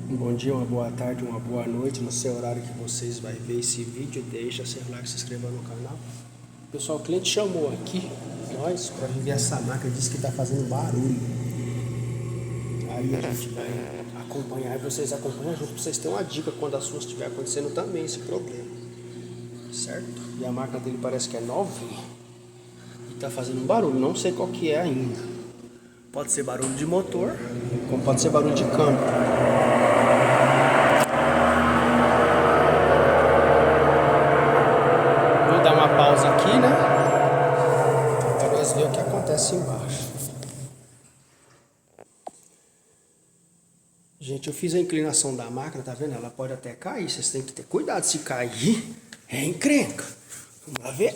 Um bom dia, uma boa tarde, uma boa noite, no seu horário que vocês vão ver esse vídeo. Deixa seu like, se inscreva no canal. Pessoal, o cliente chamou aqui nós para ver essa máquina, disse que está fazendo barulho. Aí a gente vai acompanhar, e vocês acompanham junto para vocês terem uma dica quando a sua estiver acontecendo também esse problema, certo? E a máquina dele parece que é novinha e está fazendo um barulho, não sei qual que é ainda. Pode ser barulho de motor, como pode ser barulho de câmbio. Vou dar uma pausa aqui, né? Para nós ver o que acontece embaixo. Gente, eu fiz a inclinação da máquina, tá vendo? Ela pode até cair, vocês têm que ter cuidado. Se cair, é encrenca. Vamos lá ver.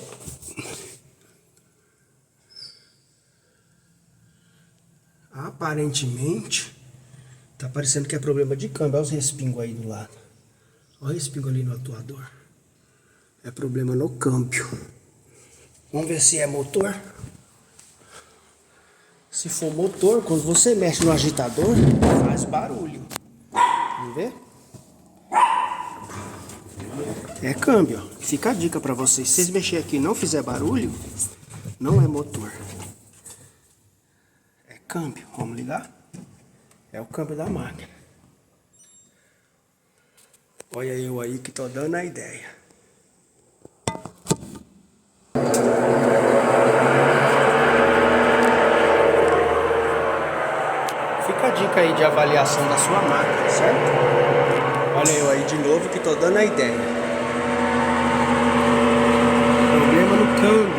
Aparentemente, tá parecendo que é problema de câmbio. Olha os respingos aí do lado. Olha o respingo ali no atuador. É problema no câmbio. Vamos ver se é motor. Se for motor, quando você mexe no agitador, faz barulho. Vamos ver? É câmbio, ó. Fica a dica pra vocês. Se vocês mexerem aqui e não fizer barulho, não é motor. É câmbio. Vamos ligar? É o câmbio da máquina. Olha eu aí que tô dando a ideia. Fica a dica aí de avaliação da sua máquina, certo? Olha eu aí de novo que tô dando a ideia. Problema no câmbio.